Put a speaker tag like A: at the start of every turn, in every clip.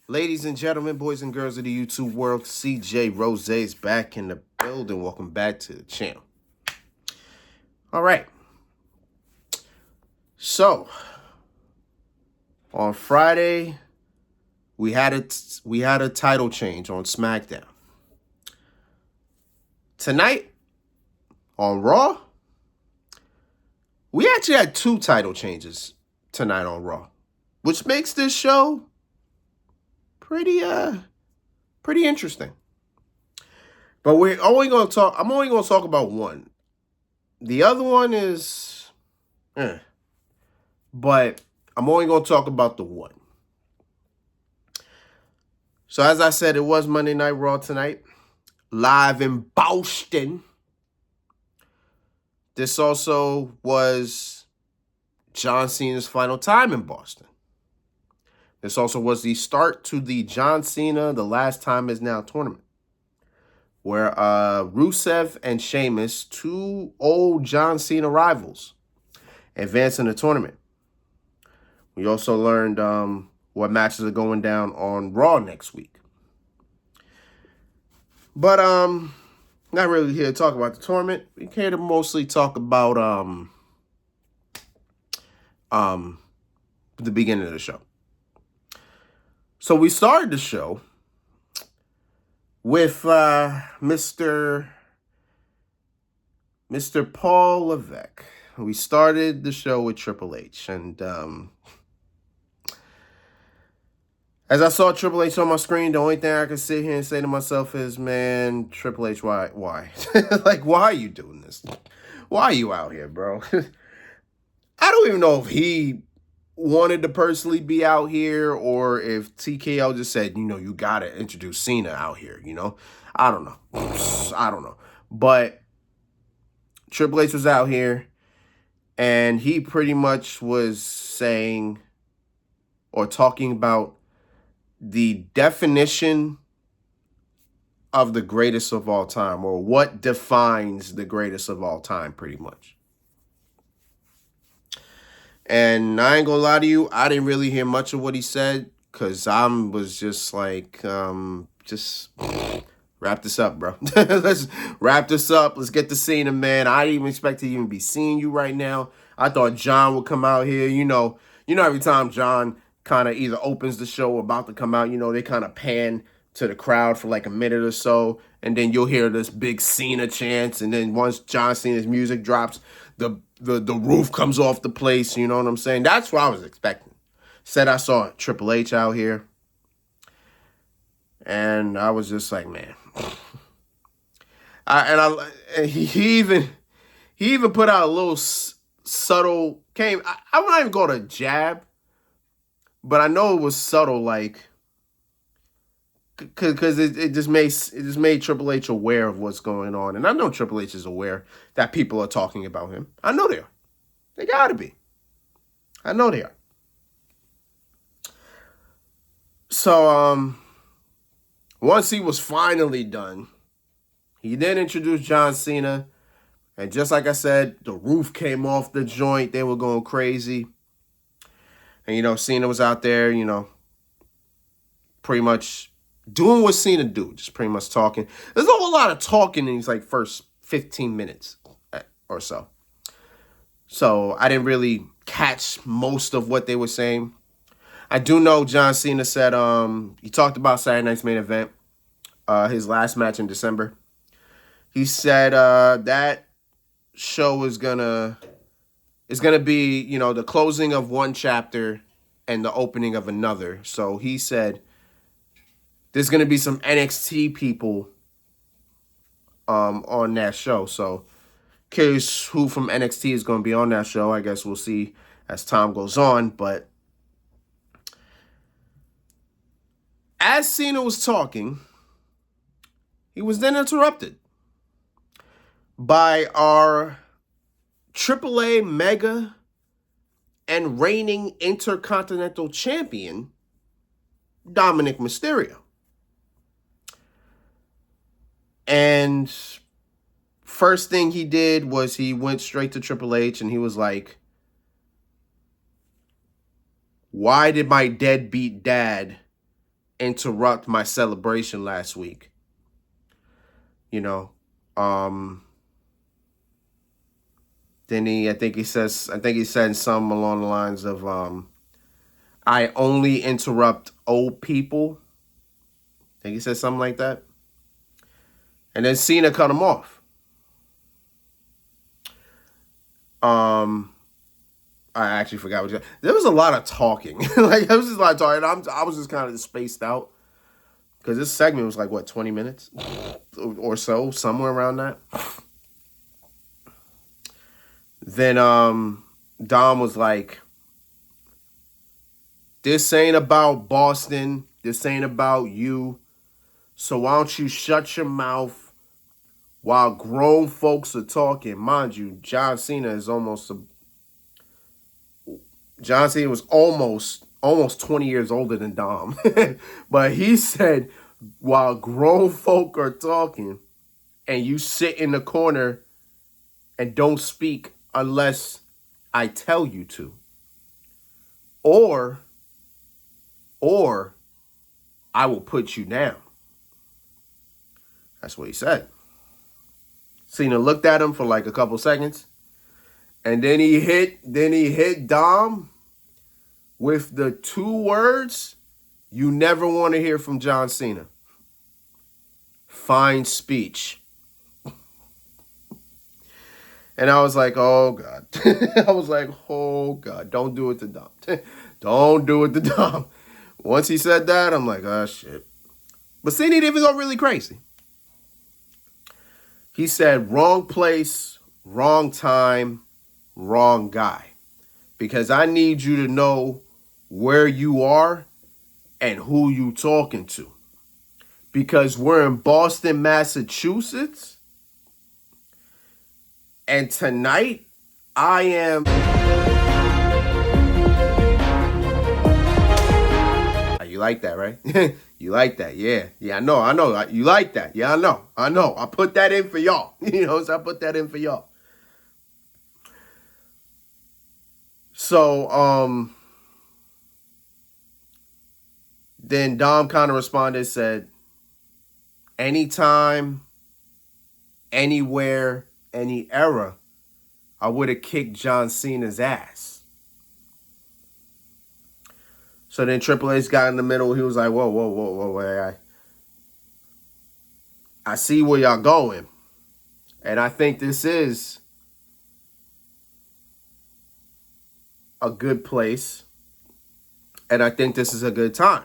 A: Ladies and gentlemen, boys and girls of the YouTube world, CJ Rose's back in the building. Welcome back to the channel. All right. So, on Friday, we had a title change on SmackDown. Tonight, on Raw, we actually had two title changes tonight on Raw, which makes this show pretty interesting. But I'm only going to talk about one. The other one is but I'm only going to talk about the one. So as I said, it was Monday Night Raw tonight, live in Boston. This also was John Cena's final time in Boston. This also was the start to the John Cena The Last Time Is Now tournament, where Rusev and Sheamus, two old John Cena rivals, advanced in the tournament. We also learned what matches are going down on Raw next week. But not really here to talk about the tournament. We here to mostly talk about the beginning of the show. So we started the show with Mr. Paul Levesque. We started the show with Triple H, and as I saw Triple H on my screen, the only thing I could sit here and say to myself is, man, Triple H, why? Like, why are you doing this? Why are you out here, bro? I don't even know if he wanted to personally be out here or if TKO just said, you got to introduce Cena out here, I don't know. But Triple H was out here, and he pretty much was saying or talking about the definition of the greatest of all time, or what defines the greatest of all time, pretty much. And I ain't gonna lie to you, I didn't really hear much of what he said, because I was just like, just wrap this up, bro. Let's wrap this up. Let's get to Cena, man. I didn't even expect to even be seeing you right now. I thought John would come out here. Every time John kind of either opens the show or about to come out, they kind of pan to the crowd for like a minute or so, and then you'll hear this big Cena chants, and then once John Cena's music drops, the roof comes off the place, you know what I'm saying? That's what I was expecting. Said I saw Triple H out here, and I was just like, man. And he even put out a little subtle, I wouldn't even go to jab, but I know it was subtle, like, because it just made Triple H aware of what's going on. And I know Triple H is aware that people are talking about him. I know they are. They gotta be. I know they are. So once he was finally done, he then introduced John Cena. And just like I said, the roof came off the joint. They were going crazy. And, Cena was out there, pretty much doing what Cena do, just pretty much talking. There's a whole lot of talking in these, like, first 15 minutes or so. So I didn't really catch most of what they were saying. I do know John Cena said he talked about Saturday Night's Main Event, his last match in December. He said that show is gonna be, the closing of one chapter and the opening of another. So he said there's gonna be some NXT people on that show. So curious who from NXT is gonna be on that show. I guess we'll see as time goes on. But as Cena was talking, he was then interrupted by our AAA Mega and reigning Intercontinental Champion, Dominic Mysterio. And first thing he did was he went straight to Triple H and he was like, why did my deadbeat dad interrupt my celebration last week. You know, then I think he said something along the lines of, I only interrupt old people. I think he said something like that. And then Cena cut him off. I actually forgot what you said. There was a lot of talking. Like, there was just a lot of talking. I was just kind of spaced out. Because this segment was like, what, 20 minutes? Or so, somewhere around that. Then Dom was like, this ain't about Boston. This ain't about you. So why don't you shut your mouth while grown folks are talking? Mind you, John Cena was almost 20 years older than Dom. But he said, while grown folk are talking and you sit in the corner and don't speak unless I tell you to. Or I will put you down. That's what he said. Cena looked at him for like a couple seconds. And then he hit Dom with the 2 words you never want to hear from John Cena. Fine speech. And I was like, oh, God. I was like, oh, God, don't do it to Dom. Don't do it to Dom. Once he said that, I'm like, oh, shit. But Cena didn't even go really crazy. He said, wrong place, wrong time, wrong guy. Because I need you to know where you are and who you talking to. Because we're in Boston, Massachusetts. And tonight, I am... You like that, right? You like that, yeah. Yeah, I know. You like that. Yeah, I know. I put that in for y'all. So I put that in for y'all. So, then Dom kind of responded, said, anytime, anywhere, any era, I would have kicked John Cena's ass. So then Triple H got in the middle. He was like, whoa. I see where y'all going. And I think this is a good place. And I think this is a good time.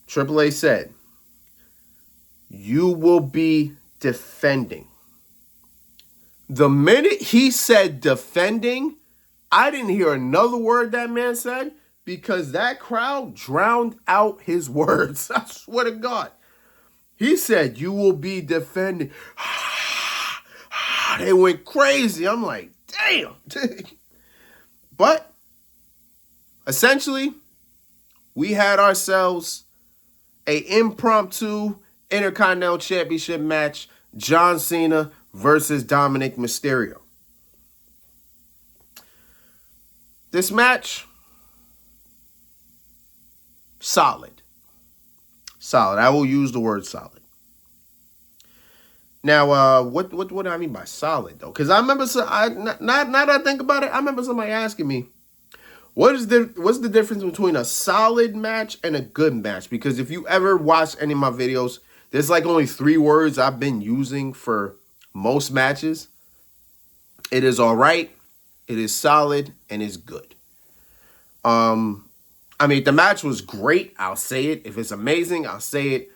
A: Triple H said, you will be defending. The minute he said defending, I didn't hear another word that man said because that crowd drowned out his words. I swear to God. He said, you will be defending. They went crazy. I'm like, damn. But essentially, we had ourselves an impromptu Intercontinental Championship match, John Cena versus Dominic Mysterio. This match, solid. I will use the word solid. Now, what do I mean by solid though? Because I remember, now that I think about it, I remember somebody asking me, what's the difference between a solid match and a good match? Because if you ever watch any of my videos, there's like only 3 words I've been using for most matches. It is all right, it is solid, and it's good. I mean, the match was great. I'll say it. If it's amazing, I'll say it.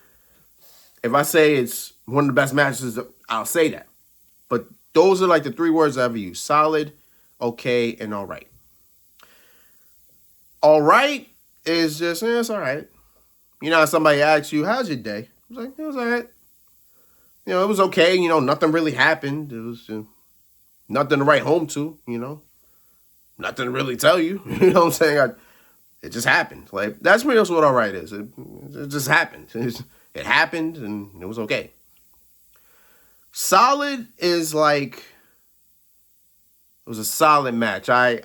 A: If I say it's one of the best matches, I'll say that. But those are like the 3 words I ever use. Solid, okay, and all right. All right is just, it's all right. You know, somebody asks you, how's your day? I was like, it was all right. It was okay. Nothing really happened. It was nothing to write home to, Nothing to really tell you. You know what I'm saying? It just happened. Like, that's pretty much what all right is. It just happened. It happened, and it was okay. Solid is like, it was a solid match. I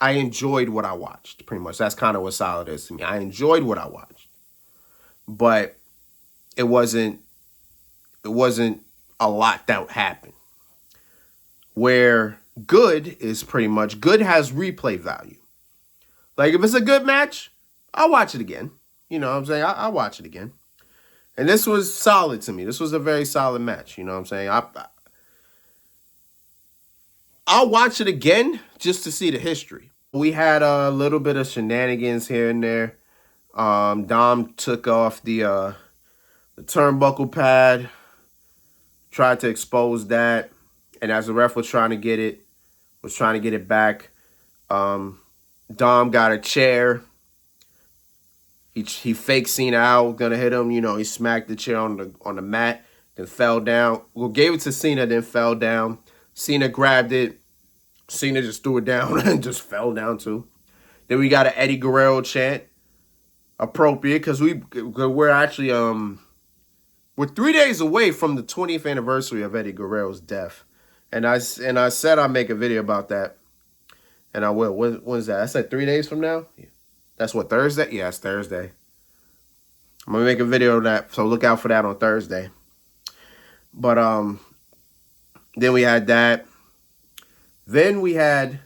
A: I enjoyed what I watched. Pretty much, that's kind of what solid is to me. I enjoyed what I watched, but it wasn't a lot that happened. Where good is pretty much good has replay value. Like if it's a good match, I'll watch it again. You know what I'm saying? I'll watch it again. And this was solid to me. This was a very solid match. You know what I'm saying? I'll watch it again just to see the history. We had a little bit of shenanigans here and there. Dom took off the turnbuckle pad, tried to expose that, and as the ref was trying to get it back, Dom got a chair. He faked Cena out, gonna hit him. You know, he smacked the chair on the mat, then fell down. Well, gave it to Cena, then fell down. Cena grabbed it. Cena just threw it down and just fell down too. Then we got an Eddie Guerrero chant. Appropriate, because we're actually we're 3 days away from the 20th anniversary of Eddie Guerrero's death. And I said I'd make a video about that. And I will. When's that? I said 3 days from now? Yeah. That's what, Thursday? Yeah, it's Thursday. I'm going to make a video of that, so look out for that on Thursday. But then we had that. Then we had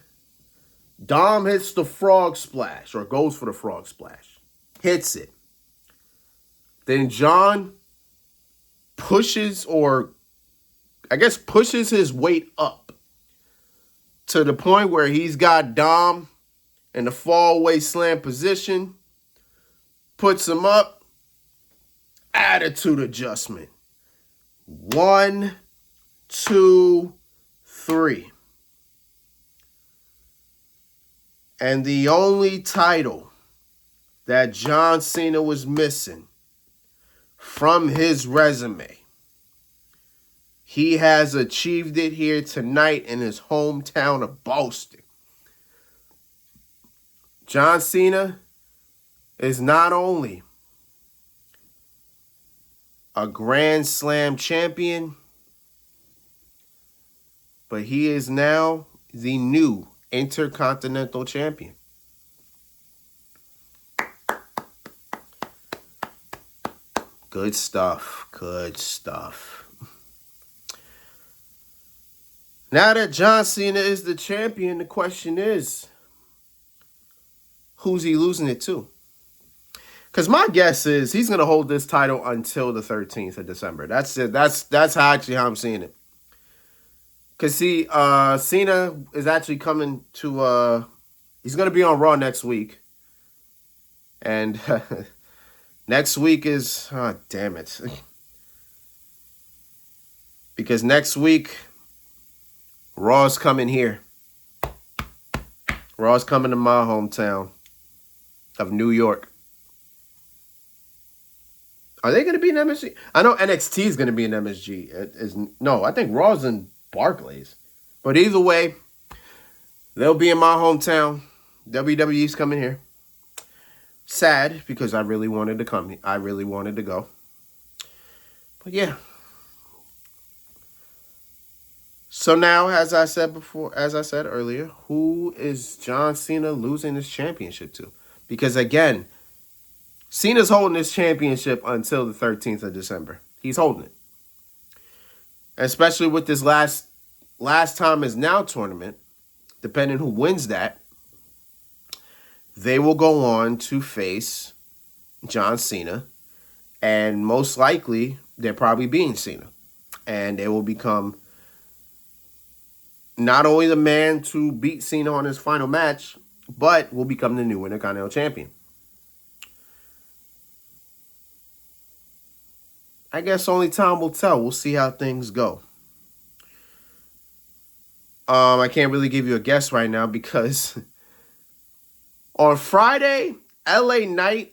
A: Dom hits the frog splash, or goes for the frog splash. Hits it. Then John pushes his weight up to the point where he's got Dom in the fallaway slam position, puts him up, attitude adjustment. 1, 2, 3. And the only title that John Cena was missing from his resume, he has achieved it here tonight in his hometown of Boston. John Cena is not only a Grand Slam champion, but he is now the new Intercontinental champion. Good stuff. Good stuff. Now that John Cena is the champion, the question is, who's he losing it to? Because my guess is he's going to hold this title until the 13th of December. That's it. That's how I'm seeing it. Because Cena is actually coming to, he's going to be on Raw next week. And next week is, oh, damn it. Because next week, Raw's coming here. Raw's coming to my hometown of New York. Are they going to be in MSG? I know NXT is going to be in MSG. No, I think Raw's in Barclays. But either way, they'll be in my hometown. WWE's coming here. Sad, because I really wanted to come. I really wanted to go. But yeah. So now, as I said earlier, who is John Cena losing his championship to? Because again, Cena's holding this championship until the 13th of December. He's holding it. Especially with this last time is now tournament, depending who wins that, they will go on to face John Cena. And most likely, they're probably beating Cena. And they will become not only the man to beat Cena on his final match, but will become the new Intercontinental champion. I guess only time will tell. We'll see how things go. I can't really give you a guess right now because on Friday, LA Knight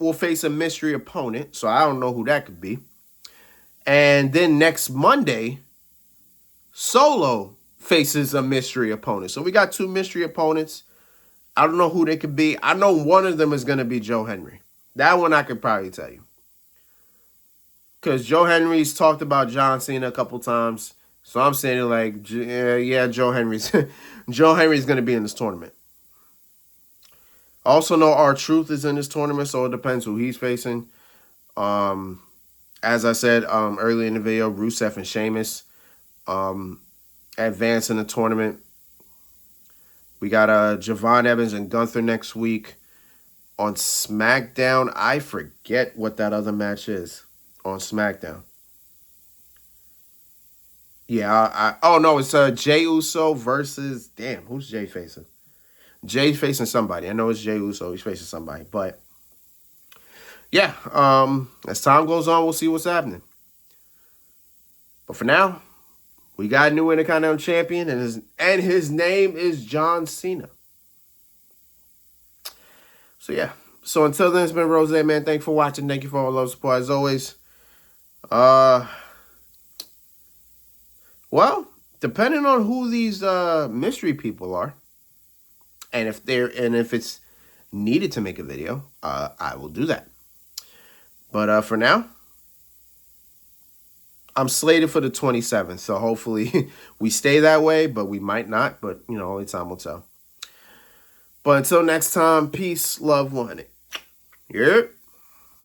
A: will face a mystery opponent. So I don't know who that could be. And then next Monday, Solo faces a mystery opponent. So we got 2 mystery opponents. I don't know who they could be. I know one of them is going to be Joe Henry. That one I could probably tell you. Because Joe Henry's talked about John Cena a couple times. So I'm saying like, yeah, Joe Henry's going to be in this tournament. Also know R-Truth is in this tournament, so it depends who he's facing. As I said earlier in the video, Rusev and Sheamus advance in the tournament. We got Javon Evans and Gunther next week. On SmackDown, I forget what that other match is on SmackDown. Yeah, oh no, it's Jey Uso versus, damn, who's Jey facing? Jey facing somebody. I know it's Jey Uso. He's facing somebody, but yeah, as time goes on, we'll see what's happening. But for now, we got a new Intercontinental Champion, and his name is John Cena. So yeah. So until then, it's been Rose, man. Thank you for watching. Thank you for all the love support as always. Well, depending on who these mystery people are, and if it's needed to make a video, I will do that. But for now, I'm slated for the 27th, so hopefully we stay that way, but we might not. But only time will tell. But until next time, peace, love, one. Yep.